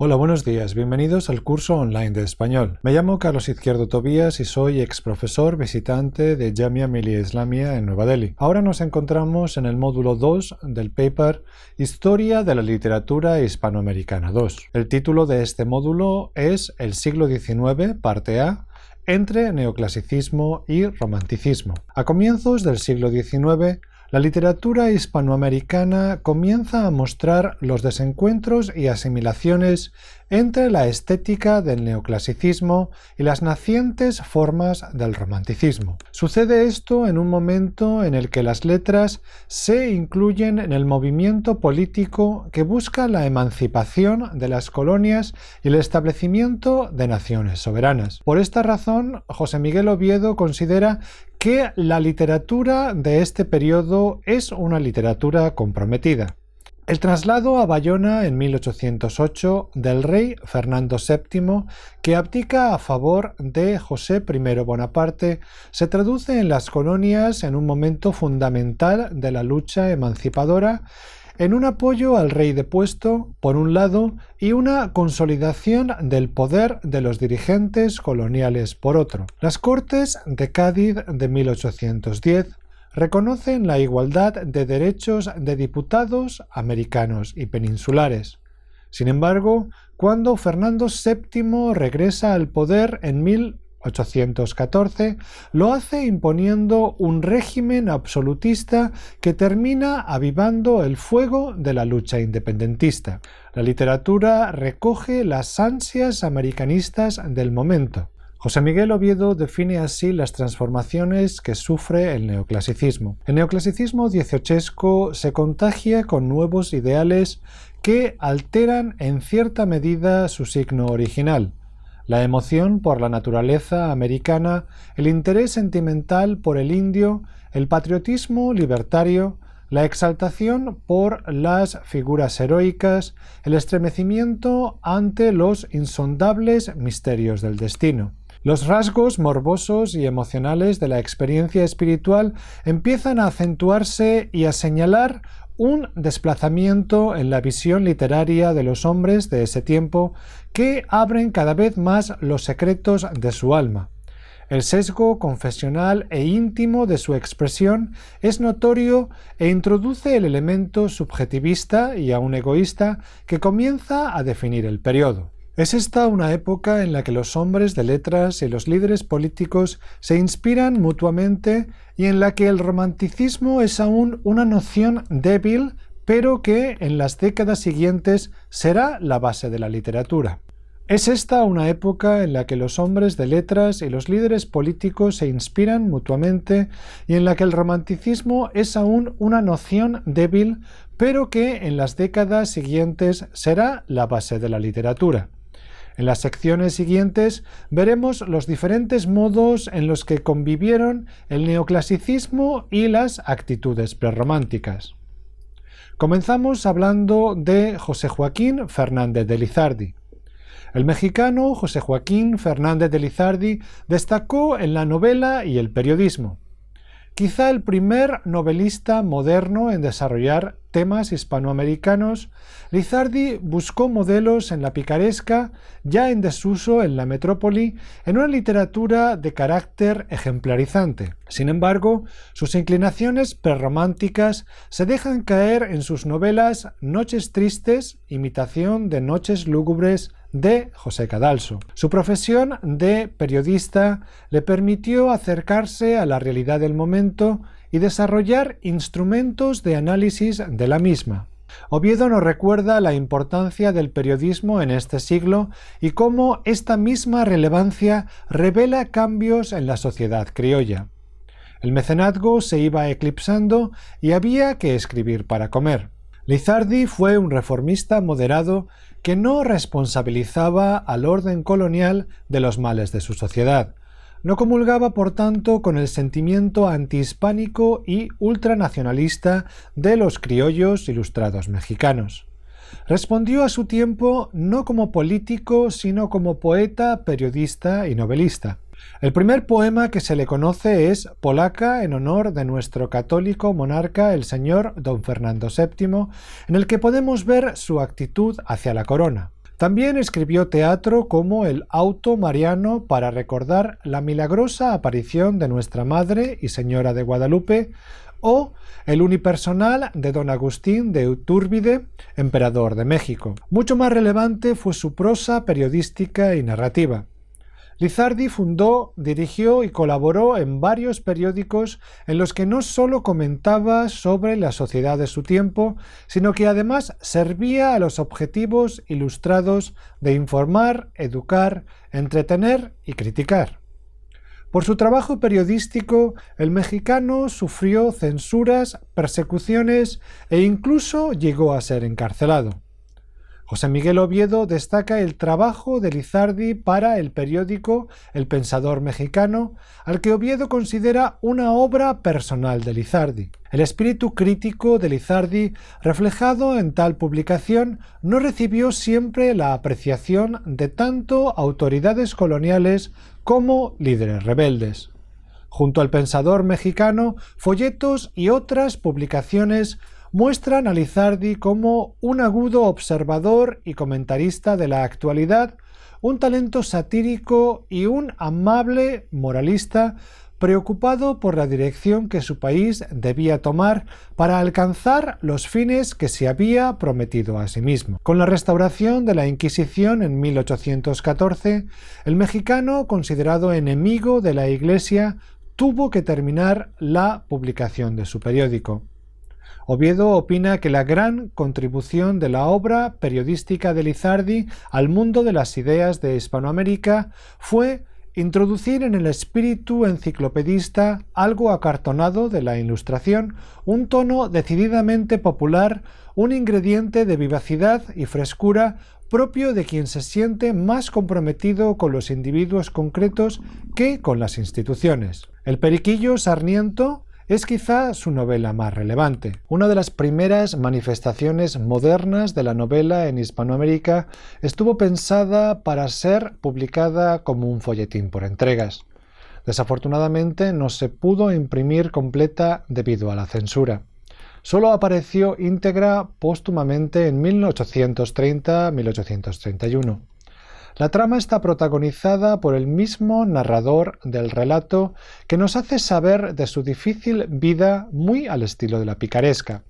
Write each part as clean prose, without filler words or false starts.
Hola, buenos días, bienvenidos al curso online de español. Me llamo Carlos Izquierdo Tobías y soy ex profesor visitante de Jamia Millia Islamia en Nueva Delhi. Ahora nos encontramos en el módulo 2 del paper Historia de la literatura hispanoamericana 2. El título de este módulo es El siglo XIX, parte A, entre neoclasicismo y romanticismo. A comienzos del siglo XIX, la literatura hispanoamericana comienza a mostrar los desencuentros y asimilaciones entre la estética del neoclasicismo y las nacientes formas del romanticismo. Sucede esto en un momento en el que las letras se incluyen en el movimiento político que busca la emancipación de las colonias y el establecimiento de naciones soberanas. Por esta razón, José Miguel Oviedo considera que la literatura de este periodo es una literatura comprometida. El traslado a Bayona en 1808 del rey Fernando VII, que abdica a favor de José I Bonaparte, se traduce en las colonias en un momento fundamental de la lucha emancipadora, en un apoyo al rey depuesto, por un lado, y una consolidación del poder de los dirigentes coloniales, por otro. Las Cortes de Cádiz de 1810 reconocen la igualdad de derechos de diputados americanos y peninsulares. Sin embargo, cuando Fernando VII regresa al poder en 1814, lo hace imponiendo un régimen absolutista que termina avivando el fuego de la lucha independentista. La literatura recoge las ansias americanistas del momento. José Miguel Oviedo define así las transformaciones que sufre el neoclasicismo. El neoclasicismo dieciochesco se contagia con nuevos ideales que alteran en cierta medida su signo original: la emoción por la naturaleza americana, el interés sentimental por el indio, el patriotismo libertario, la exaltación por las figuras heroicas, el estremecimiento ante los insondables misterios del destino. Los rasgos morbosos y emocionales de la experiencia espiritual empiezan a acentuarse y a señalar un desplazamiento en la visión literaria de los hombres de ese tiempo que abren cada vez más los secretos de su alma. El sesgo confesional e íntimo de su expresión es notorio e introduce el elemento subjetivista y aún egoísta que comienza a definir el periodo. Es esta una época en la que los hombres de letras y los líderes políticos se inspiran mutuamente y en la que el romanticismo es aún una noción débil, pero que en las décadas siguientes será la base de la literatura. Es esta una época en la que los hombres de letras y los líderes políticos se inspiran mutuamente y en la que el romanticismo es aún una noción débil, pero que en las décadas siguientes será la base de la literatura. En las secciones siguientes veremos los diferentes modos en los que convivieron el neoclasicismo y las actitudes prerrománticas. Comenzamos hablando de José Joaquín Fernández de Lizardi. El mexicano José Joaquín Fernández de Lizardi destacó en la novela y el periodismo. Quizá el primer novelista moderno en desarrollar temas hispanoamericanos, Lizardi buscó modelos en la picaresca, ya en desuso en la metrópoli, en una literatura de carácter ejemplarizante. Sin embargo, sus inclinaciones prerrománticas se dejan caer en sus novelas Noches tristes, imitación de Noches lúgubres de José Cadalso. Su profesión de periodista le permitió acercarse a la realidad del momento y desarrollar instrumentos de análisis de la misma. Oviedo nos recuerda la importancia del periodismo en este siglo y cómo esta misma relevancia revela cambios en la sociedad criolla. El mecenazgo se iba eclipsando y había que escribir para comer. Lizardi fue un reformista moderado que no responsabilizaba al orden colonial de los males de su sociedad. No comulgaba, por tanto, con el sentimiento antihispánico y ultranacionalista de los criollos ilustrados mexicanos. Respondió a su tiempo no como político, sino como poeta, periodista y novelista. El primer poema que se le conoce es Polaca, en honor de nuestro católico monarca, el señor don Fernando VII, en el que podemos ver su actitud hacia la corona. También escribió teatro como el Auto Mariano para recordar la milagrosa aparición de Nuestra Madre y Señora de Guadalupe, o el unipersonal de don Agustín de Iturbide, emperador de México. Mucho más relevante fue su prosa periodística y narrativa. Lizardi fundó, dirigió y colaboró en varios periódicos en los que no solo comentaba sobre la sociedad de su tiempo, sino que además servía a los objetivos ilustrados de informar, educar, entretener y criticar. Por su trabajo periodístico, el mexicano sufrió censuras, persecuciones e incluso llegó a ser encarcelado. José Miguel Oviedo destaca el trabajo de Lizardi para el periódico El Pensador Mexicano, al que Oviedo considera una obra personal de Lizardi. El espíritu crítico de Lizardi, reflejado en tal publicación, no recibió siempre la apreciación de tanto autoridades coloniales como líderes rebeldes. Junto al Pensador Mexicano, folletos y otras publicaciones muestran a Lizardi como un agudo observador y comentarista de la actualidad, un talento satírico y un amable moralista preocupado por la dirección que su país debía tomar para alcanzar los fines que se había prometido a sí mismo. Con la restauración de la Inquisición en 1814, el mexicano, considerado enemigo de la Iglesia, tuvo que terminar la publicación de su periódico. Oviedo opina que la gran contribución de la obra periodística de Lizardi al mundo de las ideas de Hispanoamérica fue introducir en el espíritu enciclopedista algo acartonado de la Ilustración, un tono decididamente popular, un ingrediente de vivacidad y frescura propio de quien se siente más comprometido con los individuos concretos que con las instituciones. El Periquillo Sarniento es quizá su novela más relevante. Una de las primeras manifestaciones modernas de la novela en Hispanoamérica estuvo pensada para ser publicada como un folletín por entregas. Desafortunadamente no se pudo imprimir completa debido a la censura. Solo apareció íntegra póstumamente en 1830-1831. La trama está protagonizada por el mismo narrador del relato, que nos hace saber de su difícil vida muy al estilo de la picaresca.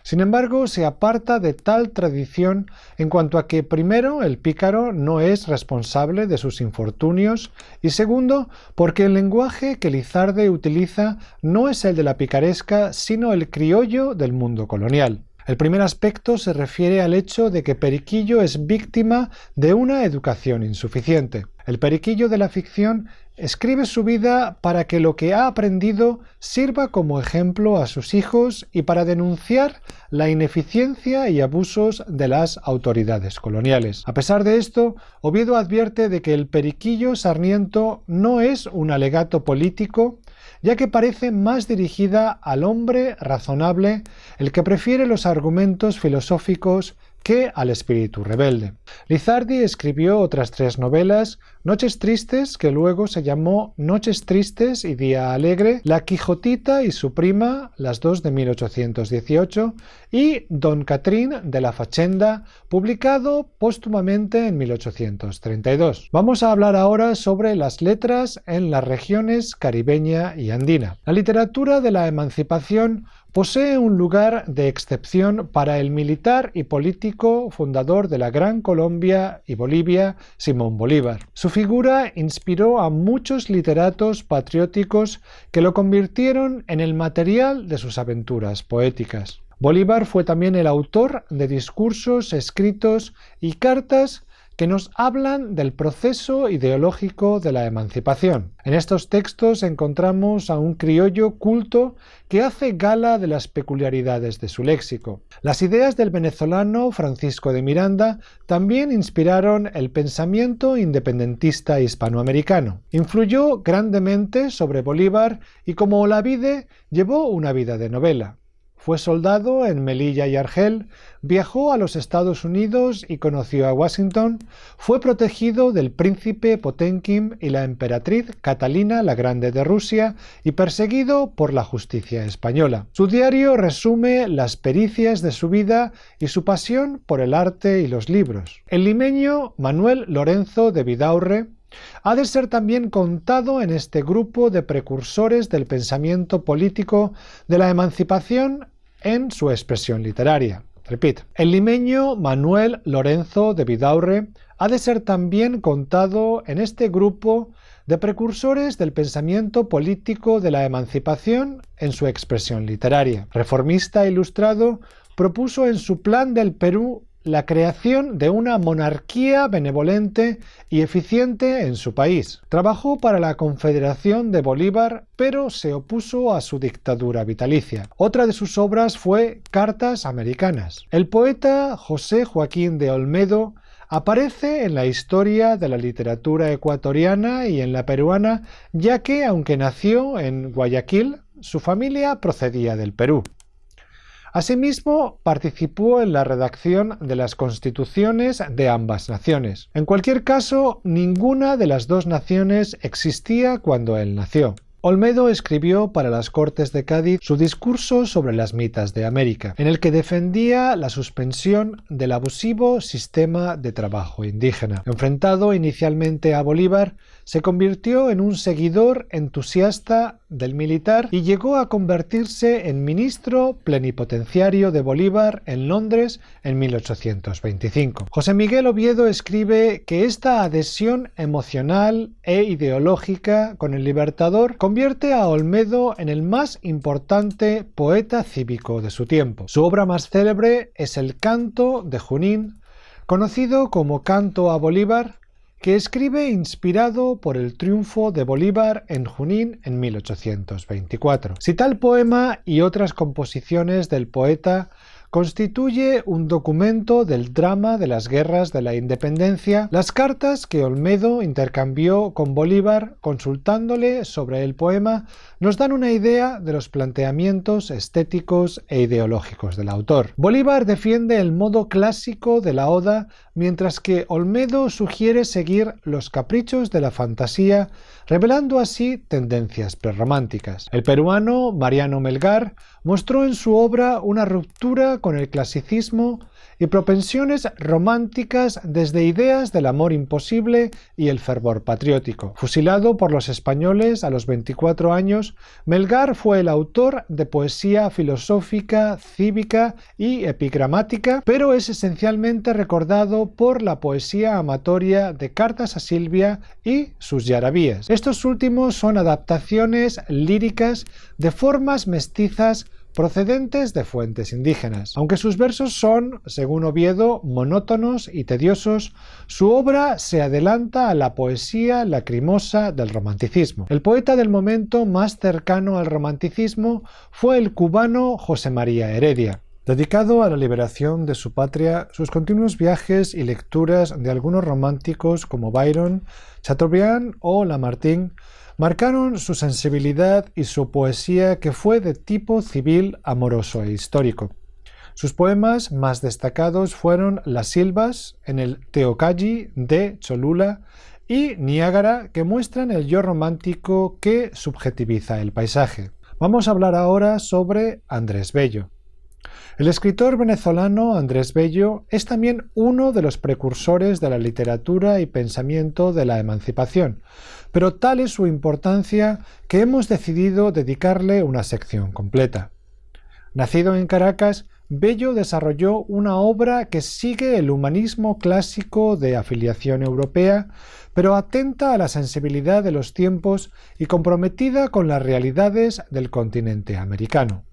Sin embargo, se aparta de tal tradición en cuanto a que, primero, el pícaro no es responsable de sus infortunios y, segundo, porque el lenguaje que Lizardi utiliza no es el de la picaresca, sino el criollo del mundo colonial. El primer aspecto se refiere al hecho de que Periquillo es víctima de una educación insuficiente. El Periquillo de la ficción escribe su vida para que lo que ha aprendido sirva como ejemplo a sus hijos y para denunciar la ineficiencia y abusos de las autoridades coloniales. A pesar de esto, Oviedo advierte de que el Periquillo Sarniento no es un alegato político, ya que parece más dirigida al hombre razonable, el que prefiere los argumentos filosóficos que al espíritu rebelde. Lizardi escribió otras 3 novelas, Noches Tristes, que luego se llamó Noches Tristes y Día Alegre, La Quijotita y su prima, las 2 de 1818, y Don Catrín de la Fachenda, publicado póstumamente en 1832. Vamos a hablar ahora sobre las letras en las regiones caribeña y andina. La literatura de la emancipación posee un lugar de excepción para el militar y político fundador de la Gran Colombia y Bolivia, Simón Bolívar. Su figura inspiró a muchos literatos patrióticos que lo convirtieron en el material de sus aventuras poéticas. Bolívar fue también el autor de discursos, escritos y cartas que nos hablan del proceso ideológico de la emancipación. En estos textos encontramos a un criollo culto que hace gala de las peculiaridades de su léxico. Las ideas del venezolano Francisco de Miranda también inspiraron el pensamiento independentista hispanoamericano. Influyó grandemente sobre Bolívar y, como Olavide, llevó una vida de novela. Fue soldado en Melilla y Argel, viajó a los Estados Unidos y conoció a Washington, fue protegido del príncipe Potemkin y la emperatriz Catalina la Grande de Rusia y perseguido por la justicia española. Su diario resume las pericias de su vida y su pasión por el arte y los libros. El limeño Manuel Lorenzo de Vidaurre ha de ser también contado en este grupo de precursores del pensamiento político de la emancipación en su expresión literaria. Repito, el limeño Manuel Lorenzo de Vidaurre ha de ser también contado en este grupo de precursores del pensamiento político de la emancipación en su expresión literaria. Reformista ilustrado, propuso en su Plan del Perú la creación de una monarquía benevolente y eficiente en su país. Trabajó para la Confederación de Bolívar, pero se opuso a su dictadura vitalicia. Otra de sus obras fue Cartas Americanas. El poeta José Joaquín de Olmedo aparece en la historia de la literatura ecuatoriana y en la peruana, ya que, aunque nació en Guayaquil, su familia procedía del Perú. Asimismo, participó en la redacción de las constituciones de ambas naciones. En cualquier caso, ninguna de las dos naciones existía cuando él nació. Olmedo escribió para las Cortes de Cádiz su discurso sobre las mitas de América, en el que defendía la suspensión del abusivo sistema de trabajo indígena. Enfrentado inicialmente a Bolívar, se convirtió en un seguidor entusiasta del militar y llegó a convertirse en ministro plenipotenciario de Bolívar en Londres en 1825. José Miguel Oviedo escribe que esta adhesión emocional e ideológica con el Libertador convierte a Olmedo en el más importante poeta cívico de su tiempo. Su obra más célebre es el Canto de Junín, conocido como Canto a Bolívar, que escribe inspirado por el triunfo de Bolívar en Junín en 1824. Si tal poema y otras composiciones del poeta constituye un documento del drama de las guerras de la independencia, las cartas que Olmedo intercambió con Bolívar consultándole sobre el poema nos dan una idea de los planteamientos estéticos e ideológicos del autor. Bolívar defiende el modo clásico de la oda, mientras que Olmedo sugiere seguir los caprichos de la fantasía, revelando así tendencias prerrománticas. El peruano Mariano Melgar mostró en su obra una ruptura con el clasicismo y propensiones románticas desde ideas del amor imposible y el fervor patriótico. Fusilado por los españoles a los 24 años, Melgar fue el autor de poesía filosófica, cívica y epigramática, pero es esencialmente recordado por la poesía amatoria de Cartas a Silvia y sus yarabíes. Estos últimos son adaptaciones líricas de formas mestizas procedentes de fuentes indígenas. Aunque sus versos son, según Oviedo, monótonos y tediosos, su obra se adelanta a la poesía lacrimosa del romanticismo. El poeta del momento más cercano al romanticismo fue el cubano José María Heredia. Dedicado a la liberación de su patria, sus continuos viajes y lecturas de algunos románticos como Byron, Chateaubriand o Lamartine marcaron su sensibilidad y su poesía, que fue de tipo civil, amoroso e histórico. Sus poemas más destacados fueron Las Silvas en el Teocalli de Cholula y Niágara, que muestran el yo romántico que subjetiviza el paisaje. Vamos a hablar ahora sobre Andrés Bello. El escritor venezolano Andrés Bello es también uno de los precursores de la literatura y pensamiento de la emancipación, pero tal es su importancia que hemos decidido dedicarle una sección completa. Nacido en Caracas, Bello desarrolló una obra que sigue el humanismo clásico de afiliación europea, pero atenta a la sensibilidad de los tiempos y comprometida con las realidades del continente americano.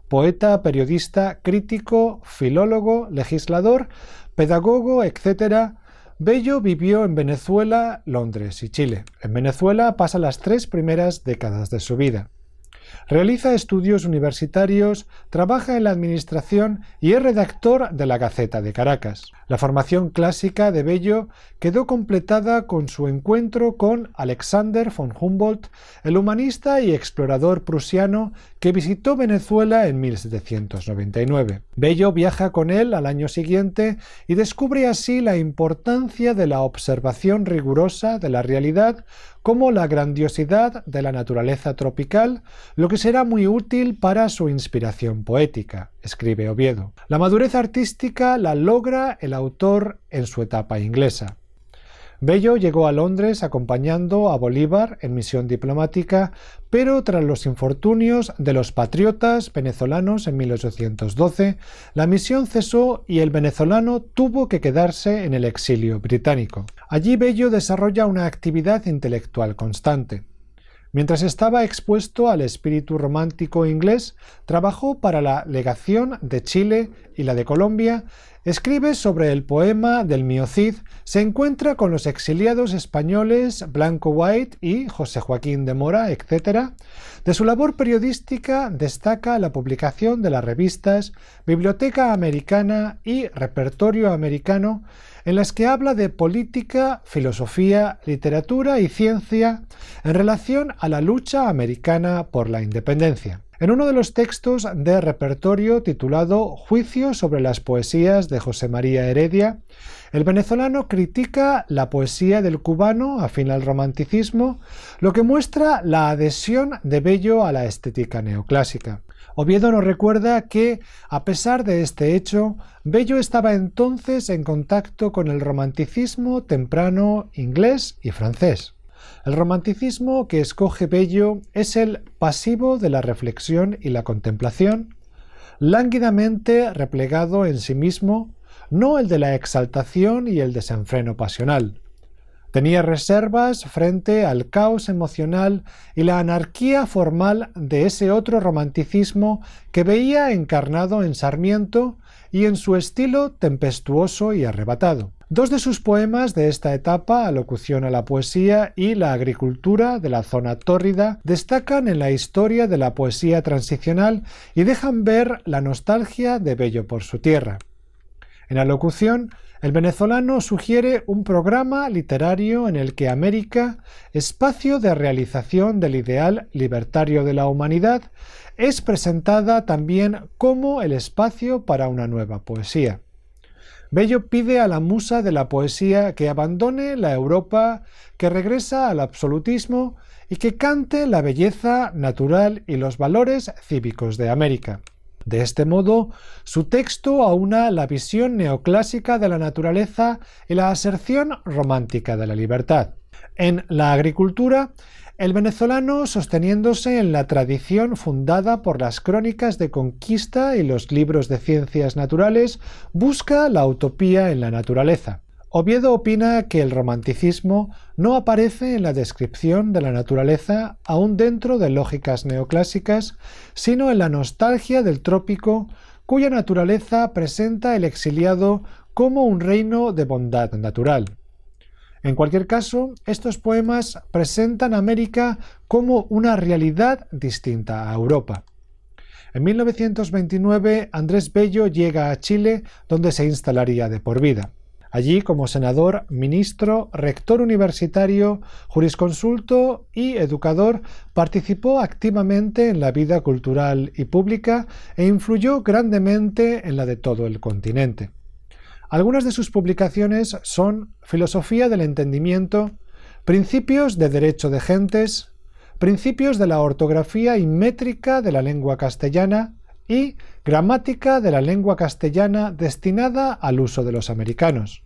Poeta, periodista, crítico, filólogo, legislador, pedagogo, etc., Bello vivió en Venezuela, Londres y Chile. En Venezuela pasa las 3 primeras décadas de su vida. Realiza estudios universitarios, trabaja en la administración y es redactor de la Gaceta de Caracas. La formación clásica de Bello quedó completada con su encuentro con Alexander von Humboldt, el humanista y explorador prusiano que visitó Venezuela en 1799. Bello viaja con él al año siguiente y descubre así la importancia de la observación rigurosa de la realidad como la grandiosidad de la naturaleza tropical, lo que será muy útil para su inspiración poética, escribe Oviedo. La madurez artística la logra el autor en su etapa inglesa. Bello llegó a Londres acompañando a Bolívar en misión diplomática, pero tras los infortunios de los patriotas venezolanos en 1812, la misión cesó y el venezolano tuvo que quedarse en el exilio británico. Allí Bello desarrolla una actividad intelectual constante. Mientras estaba expuesto al espíritu romántico inglés, trabajó para la legación de Chile y la de Colombia, escribe sobre el poema del Mío Cid, se encuentra con los exiliados españoles Blanco White y José Joaquín de Mora, etc. De su labor periodística destaca la publicación de las revistas Biblioteca Americana y Repertorio Americano, en las que habla de política, filosofía, literatura y ciencia en relación a la lucha americana por la independencia. En uno de los textos de Repertorio titulado Juicio sobre las poesías de José María Heredia, el venezolano critica la poesía del cubano afín al romanticismo, lo que muestra la adhesión de Bello a la estética neoclásica. Oviedo nos recuerda que, a pesar de este hecho, Bello estaba entonces en contacto con el romanticismo temprano inglés y francés. El romanticismo que escoge Bello es el pasivo de la reflexión y la contemplación, lánguidamente replegado en sí mismo, no el de la exaltación y el desenfreno pasional. Tenía reservas frente al caos emocional y la anarquía formal de ese otro romanticismo que veía encarnado en Sarmiento y en su estilo tempestuoso y arrebatado. Dos de sus poemas de esta etapa, Alocución a la poesía y La agricultura de la zona tórrida, destacan en la historia de la poesía transicional y dejan ver la nostalgia de Bello por su tierra. En Alocución, el venezolano sugiere un programa literario en el que América, espacio de realización del ideal libertario de la humanidad, es presentada también como el espacio para una nueva poesía. Bello pide a la musa de la poesía que abandone la Europa que regresa al absolutismo y que cante la belleza natural y los valores cívicos de América. De este modo, su texto aúna la visión neoclásica de la naturaleza y la aserción romántica de la libertad. En La agricultura, el venezolano, sosteniéndose en la tradición fundada por las crónicas de conquista y los libros de ciencias naturales, busca la utopía en la naturaleza. Oviedo opina que el romanticismo no aparece en la descripción de la naturaleza aún dentro de lógicas neoclásicas, sino en la nostalgia del trópico, cuya naturaleza presenta el exiliado como un reino de bondad natural. En cualquier caso, estos poemas presentan a América como una realidad distinta a Europa. En 1929, Andrés Bello llega a Chile, donde se instalaría de por vida. Allí, como senador, ministro, rector universitario, jurisconsulto y educador, participó activamente en la vida cultural y pública e influyó grandemente en la de todo el continente. Algunas de sus publicaciones son Filosofía del Entendimiento, Principios de Derecho de Gentes, Principios de la Ortografía y Métrica de la Lengua Castellana y Gramática de la Lengua Castellana destinada al uso de los americanos.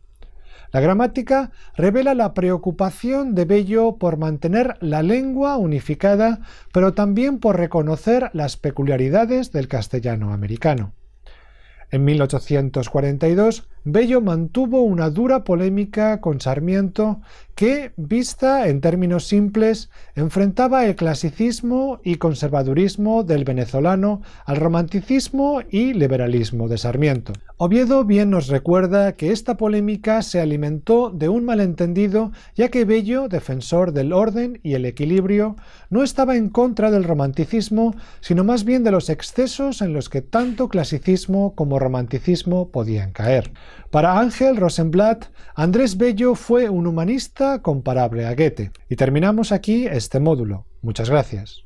La gramática revela la preocupación de Bello por mantener la lengua unificada, pero también por reconocer las peculiaridades del castellano americano. En 1842, Bello mantuvo una dura polémica con Sarmiento que, vista en términos simples, enfrentaba el clasicismo y conservadurismo del venezolano al romanticismo y liberalismo de Sarmiento. Oviedo bien nos recuerda que esta polémica se alimentó de un malentendido, ya que Bello, defensor del orden y el equilibrio, no estaba en contra del romanticismo, sino más bien de los excesos en los que tanto clasicismo como romanticismo podían caer. Para Ángel Rosenblatt, Andrés Bello fue un humanista comparable a Goethe. Y terminamos aquí este módulo. Muchas gracias.